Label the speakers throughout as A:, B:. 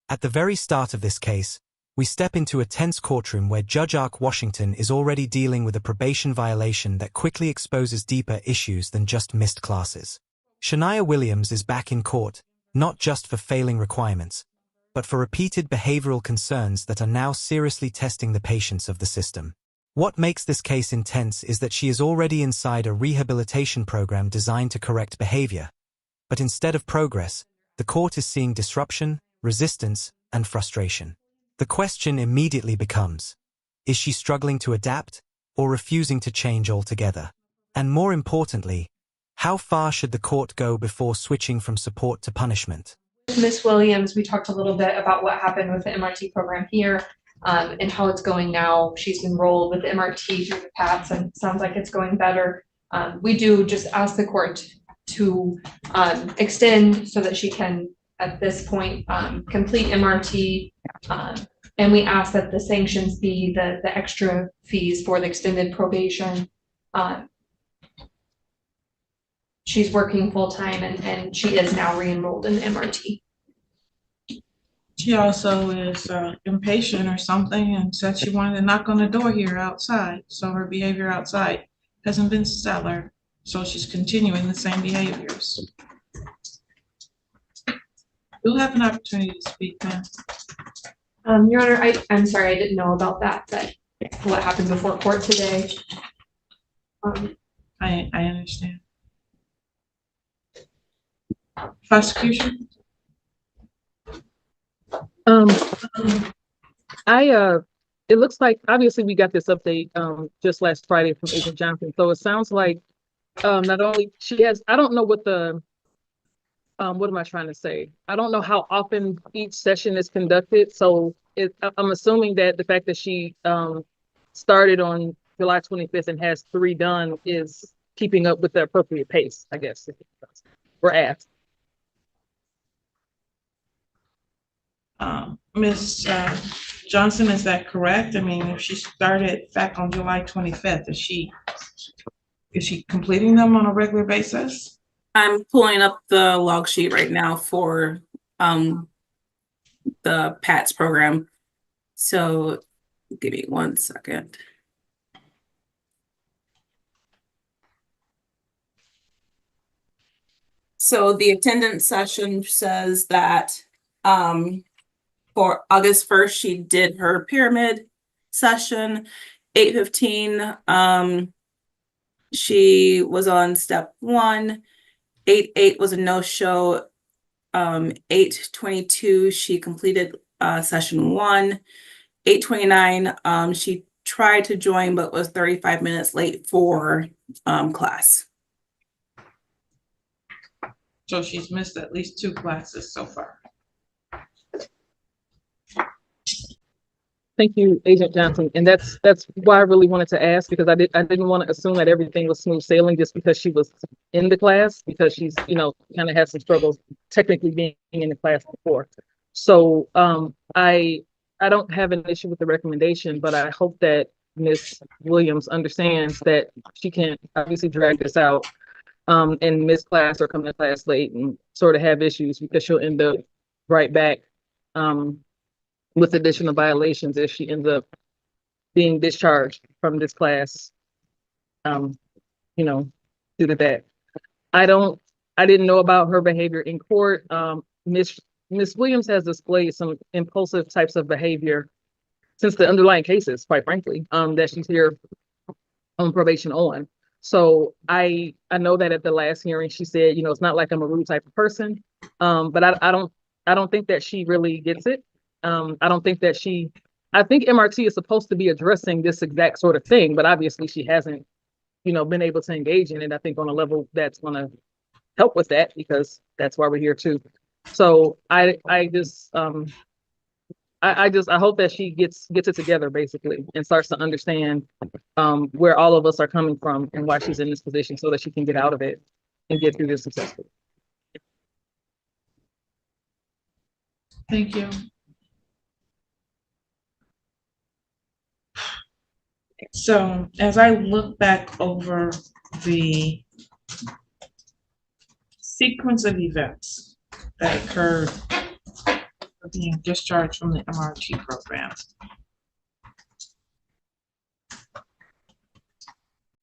A: At the very start of this case, we step into a tense courtroom where Judge Ark Washington is already dealing with a probation violation that quickly exposes deeper issues than just missed classes. Shania Williams is back in court, not just for failing requirements, but for repeated behavioral concerns that are now seriously testing the patience of the system. What makes this case intense is that she is already inside a rehabilitation program designed to correct behavior. But instead of progress, the court is seeing disruption, resistance, and frustration. The question immediately becomes, is she struggling to adapt or refusing to change altogether? And more importantly, how far should the court go before switching from support to punishment?
B: Ms. Williams, we talked a little bit about what happened with the MRT program here and how it's going now. She's enrolled with the MRT through the PATS and it sounds like it's going better. We do just ask the court to extend so that she can, at this point, complete MRT. And we ask that the sanctions be the extra fees for the extended probation. She's working full-time and she is now re-enrolled in the MRT.
C: She also is impatient or something and said she wanted to knock on the door here outside. So her behavior outside hasn't been stellar. So she's continuing the same behaviors. You'll have an opportunity to speak now.
B: Your Honor, I'm sorry, I didn't know about that, but what happened before court today.
C: I understand. Prosecution?
D: It looks like obviously we got this update just last Friday from Agent Johnson. So it sounds like not only she has, I don't know what the what am I trying to say? I don't know how often each session is conducted. So I'm assuming that the fact that she started on July 25th and has 3 done is keeping up with the appropriate pace, I guess. We're asked.
C: Ms. Johnson, is that correct? I mean, if she started back on July 25th, is she completing them on a regular basis?
E: I'm pulling up the log sheet right now for the PATS program. So give me 1 second. So the attendance session says that for August 1st, she did her pyramid session, 8:15. She was on step 1. 8:08 was a no-show. 8:22, she completed session 1. 8:29, she tried to join but was 35 minutes late for class.
C: So she's missed at least 2 classes so far.
D: Thank you, Agent Johnson. And that's why I really wanted to ask, because I didn't want to assume that everything was smooth sailing just because she was in the class, because she's, kind of had some struggles technically being in the class before. So I don't have an issue with the recommendation, but I hope that Ms. Williams understands that she can't obviously drag this out and miss class or come to class late and sort of have issues, because she'll end up right back with additional violations if she ends up being discharged from this class, due to that. I didn't know about her behavior in court. Miss Williams has displayed some impulsive types of behavior since the underlying cases, quite frankly, that she's here on probation on. So I know that at the last hearing, she said, it's not like I'm a rude type of person, but I don't think that she really gets it. I think MRT is supposed to be addressing this exact sort of thing, but obviously she hasn't, been able to engage in it, I think, on a level that's going to help with that, because that's why we're here too. So I hope that she gets it together, basically, and starts to understand where all of us are coming from and why she's in this position, so that she can get out of it and get through this successfully.
C: Thank you. So as I look back over the sequence of events that occurred for being discharged from the MRT program.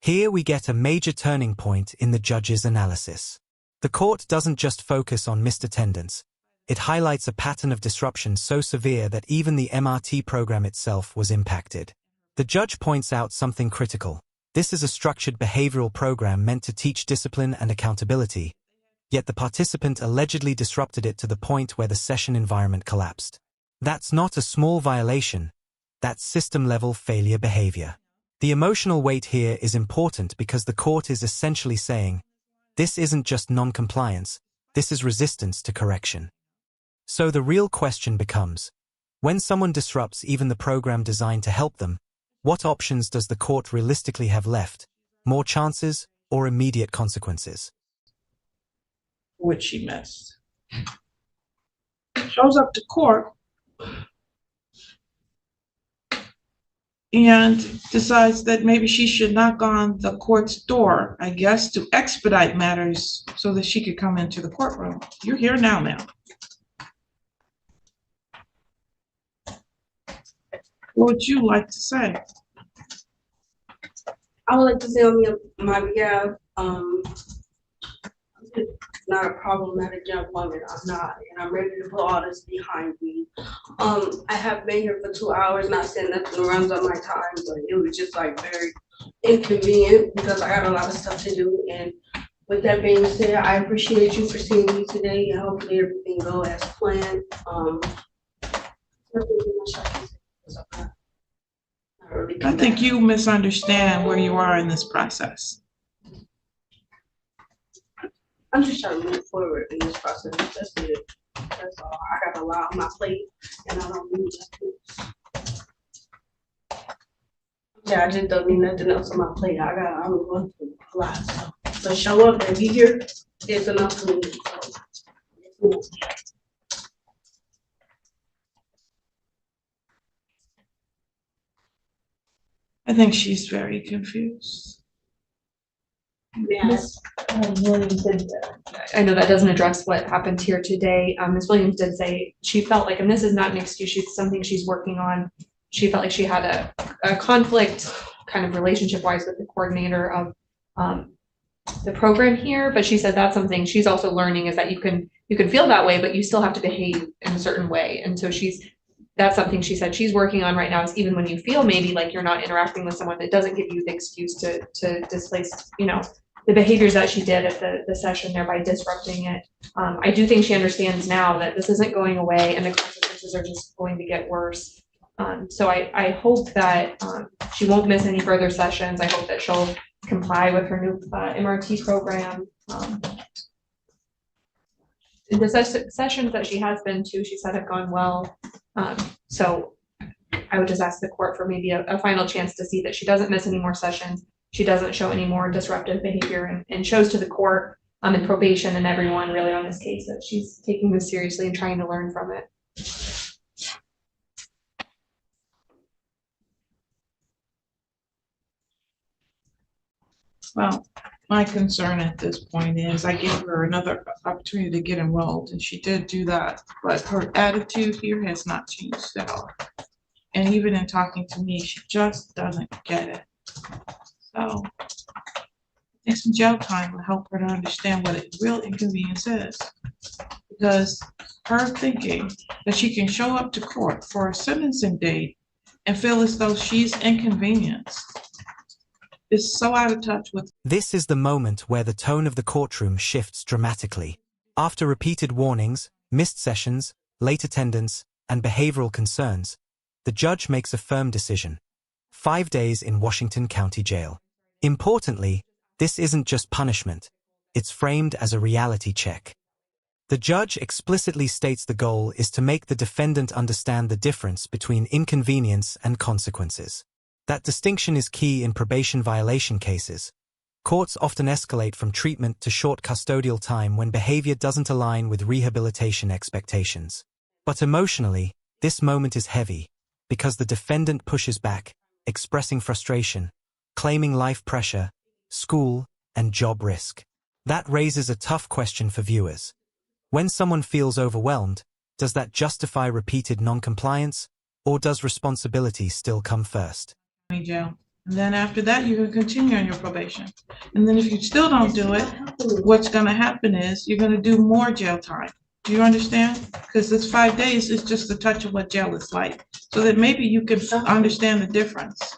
A: Here we get a major turning point in the judge's analysis. The court doesn't just focus on missed attendance. It highlights a pattern of disruption so severe that even the MRT program itself was impacted. The judge points out something critical. This is a structured behavioral program meant to teach discipline and accountability, yet the participant allegedly disrupted it to the point where the session environment collapsed. That's not a small violation. That's system-level failure behavior. The emotional weight here is important because the court is essentially saying, this isn't just non-compliance, this is resistance to correction. So the real question becomes, when someone disrupts even the program designed to help them, what options does the court realistically have left? More chances or immediate consequences?
C: Which she missed. Shows up to court and decides that maybe she should knock on the court's door, I guess, to expedite matters so that she could come into the courtroom. You're here now, ma'am. What would you like to say?
F: I would like to say on my behalf, I'm not a problematic young woman. I'm not, and I'm ready to put all this behind me. I have been here for 2 hours, not saying nothing runs on my time, but it was just like very inconvenient because I got a lot of stuff to do. And with that being said, I appreciate you for seeing me today, and hopefully everything go as planned.
C: I think you misunderstand where you are in this process.
F: I'm just trying to move forward in this process. That's it. That's all. I got a lot on my plate, and I don't need nothing. Yeah, I just don't need nothing else on my plate. I'm going through a lot. So show up and be here is enough for me. So,
C: I think she's very confused.
F: yes.
B: Williams did, I know that doesn't address what happened here today. Ms. Williams did say she felt like, and this is not an excuse, it's something she's working on. She felt like she had a conflict kind of relationship-wise with the coordinator of the program here, but she said that's something she's also learning, is that you can feel that way, but you still have to behave in a certain way. And so that's something she said she's working on right now, is even when you feel maybe like you're not interacting with someone, that doesn't give you the excuse to displace, the behaviors that she did at the session, thereby disrupting it. I do think she understands now that this isn't going away and the consequences are just going to get worse. So I hope that she won't miss any further sessions. I hope that she'll comply with her new MRT program. The sessions that she has been to, she said, have gone well. So I would just ask the court for maybe a final chance to see that she doesn't miss any more sessions. She doesn't show any more disruptive behavior, and shows to the court and probation and everyone really on this case that she's taking this seriously and trying to learn from it.
C: Well, my concern at this point is I gave her another opportunity to get enrolled, and she did do that, but her attitude here has not changed at all. And even in talking to me, she just doesn't get it. So I think some jail time will help her to understand what a real inconvenience is. Because her thinking that she can show up to court for a sentencing date and feel as though she's inconvenienced is so out of touch with.
A: This is the moment where the tone of the courtroom shifts dramatically. After repeated warnings, missed sessions, late attendance, and behavioral concerns, the judge makes a firm decision: 5 days in Washington County Jail. Importantly, this isn't just punishment. It's framed as a reality check. The judge explicitly states the goal is to make the defendant understand the difference between inconvenience and consequences. That distinction is key in probation violation cases. Courts often escalate from treatment to short custodial time when behavior doesn't align with rehabilitation expectations. But emotionally, this moment is heavy, because the defendant pushes back, expressing frustration, claiming life pressure, school, and job risk. That raises a tough question for viewers. When someone feels overwhelmed, Does that justify repeated non-compliance, or does responsibility still come first?
C: Jail. And then after that, you're gonna continue on your probation. And then if you still don't do it, what's gonna happen is you're gonna do more jail time. Do you understand? Because this 5 days is just a touch of what jail is like. So that maybe you can understand the difference.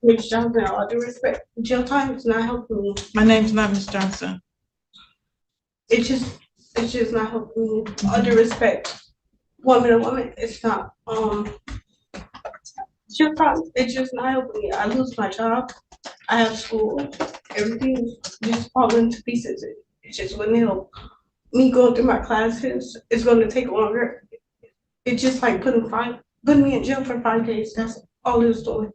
F: Ms. Johnson, all due respect, jail time is not helping me.
C: My name's not Ms. Johnson.
F: It's just not helping me. All due respect, woman to woman, it's not, jail time, it's just not helping me. I lose my job, I have school, everything just falling to pieces. It just wouldn't help. Me going through my classes, it's gonna take longer. It's just like putting me in jail for 5 days, that's all it's doing.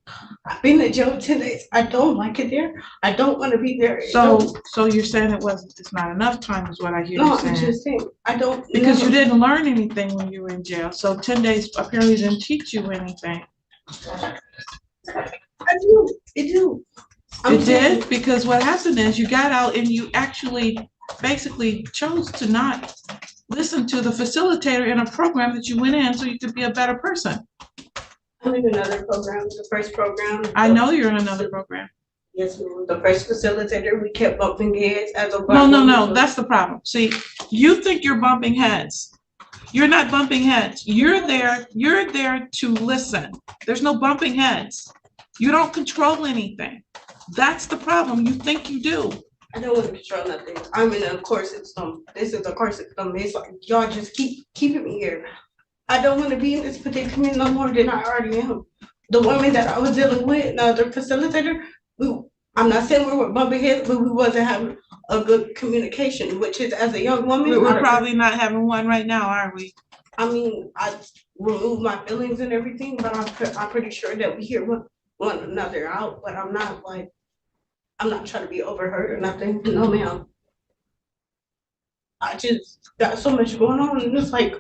F: I've been in jail 10 days, I don't like it there, I don't wanna be there.
C: So you're saying it's not enough time is what I hear
F: No,
C: you
F: I'm
C: saying.
F: just saying, I don't.
C: Because you didn't learn anything when you were in jail. So 10 days apparently didn't teach you anything.
F: I do, it do.
C: It did, because what happened is you got out and you actually basically chose to not listen to the facilitator in a program that you went in so you could be a better person.
F: I'm in another program, the first program.
C: I know you're in another program.
F: Yes, ma'am, the first facilitator, we kept bumping heads as a.
C: No, that's the problem. See, you think you're bumping heads. You're not bumping heads. You're there to listen. There's no bumping heads. You don't control anything. That's the problem. You think you do.
F: I don't want to control nothing. I'm in a court system. This is a court system. It's like, y'all just keeping me here. I don't want to be in this predicament no more than I already am. The woman that I was dealing with, now the facilitator, I'm not saying we were bumping heads, but we wasn't having a good communication, which is, as a young woman.
C: We're probably not having one right now, are we?
F: I mean, I remove my feelings and everything, but I'm pretty sure that we hear one another out, but I'm not trying to be overheard or nothing. No, ma'am. I just got so much going on, and it's like,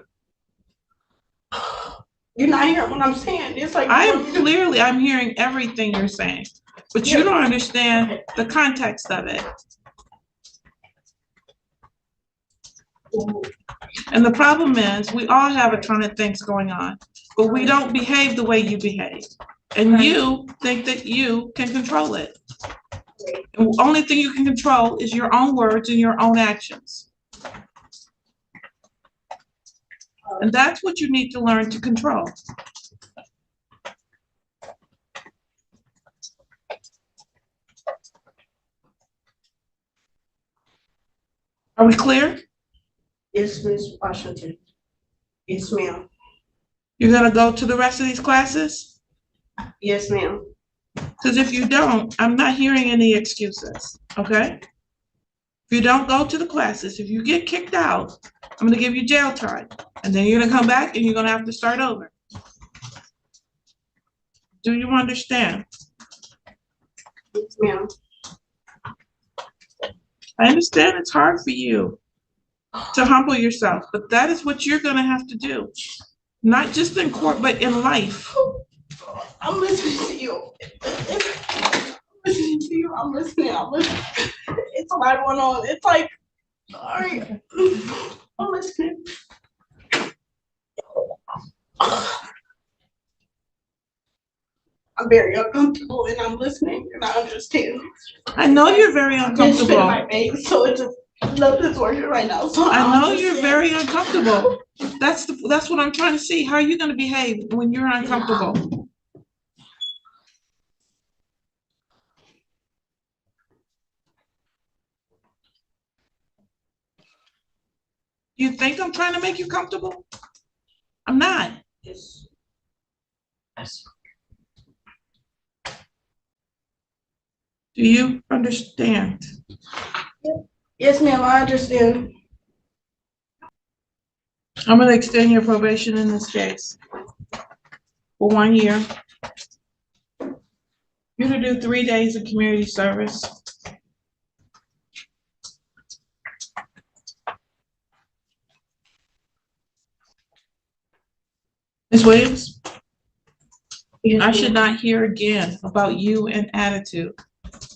F: you're not hearing what I'm saying. It's like
C: I'm hearing everything you're saying, but you don't understand the context of it. And the problem is, we all have a ton of things going on, but we don't behave the way you behave. And you think that you can control it. And the only thing you can control is your own words and your own actions. And that's what you need to learn to control. Are we clear?
F: Yes, Ms. Washington. Yes, ma'am.
C: You're gonna go to the rest of these classes?
F: Yes, ma'am.
C: Because if you don't, I'm not hearing any excuses, okay? If you don't go to the classes, if you get kicked out, I'm gonna give you jail time. And then you're gonna come back and you're gonna have to start over. Do you understand?
F: Yes, ma'am.
C: I understand it's hard for you to humble yourself, but that is what you're gonna have to do. Not just in court, but in life.
F: I'm listening to you. I'm listening. It's a lot going on. It's like, all right, I'm listening. I'm very uncomfortable and I'm listening and I understand.
C: I know you're very uncomfortable.
F: So it just, love is working right now. So
C: I know you're very uncomfortable. That's what I'm trying to see. How are you gonna behave when you're uncomfortable? You think I'm trying to make you comfortable? I'm not.
F: Yes.
C: Do you understand?
F: Yes, ma'am, I understand.
C: I'm gonna extend your probation in this case for 1 year. You're gonna do 3 days of community service. Ms. Williams? I should not hear again about you and attitude.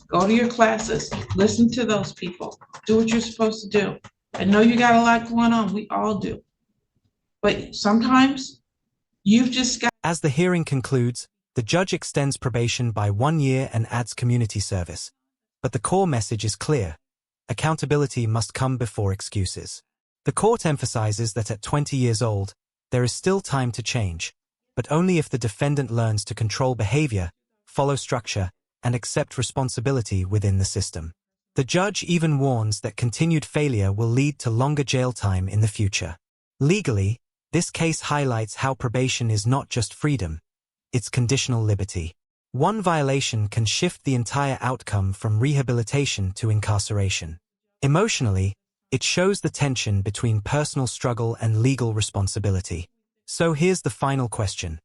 C: Go to your classes, listen to those people, do what you're supposed to do. I know you got a lot going on, we all do. But sometimes you've just got.
A: As the hearing concludes, the judge extends probation by 1 year and adds community service. But the core message is clear. Accountability must come before excuses. The court emphasizes that at 20 years old, there is still time to change, but only if the defendant learns to control behavior, follow structure, and accept responsibility within the system. The judge even warns that continued failure will lead to longer jail time in the future. Legally, this case highlights how probation is not just freedom, it's conditional liberty. One violation can shift the entire outcome from rehabilitation to incarceration. Emotionally, it shows the tension between personal struggle and legal responsibility. So here's the final question.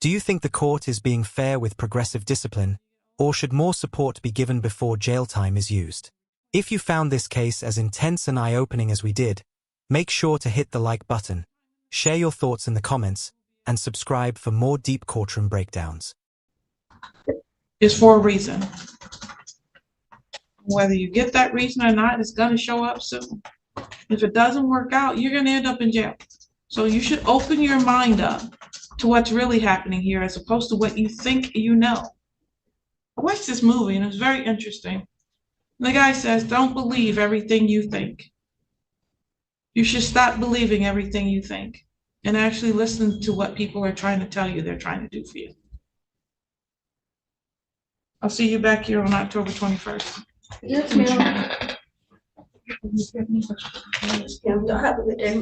A: Do you think the court is being fair with progressive discipline, or should more support be given before jail time is used? If you found this case as intense and eye-opening as we did, make sure to hit the like button, share your thoughts in the comments, and subscribe for more deep courtroom breakdowns.
C: It's for a reason. Whether you get that reason or not, it's going to show up soon. If it doesn't work out, you're going to end up in jail. So you should open your mind up to what's really happening here as opposed to what you think you know. I watched this movie and it was very interesting. The guy says, don't believe everything you think. You should stop believing everything you think and actually listen to what people are trying to tell you they're trying to do for you. I'll see you back here on October 21st.
F: Yes, ma'am. Yeah, y'all have a good day.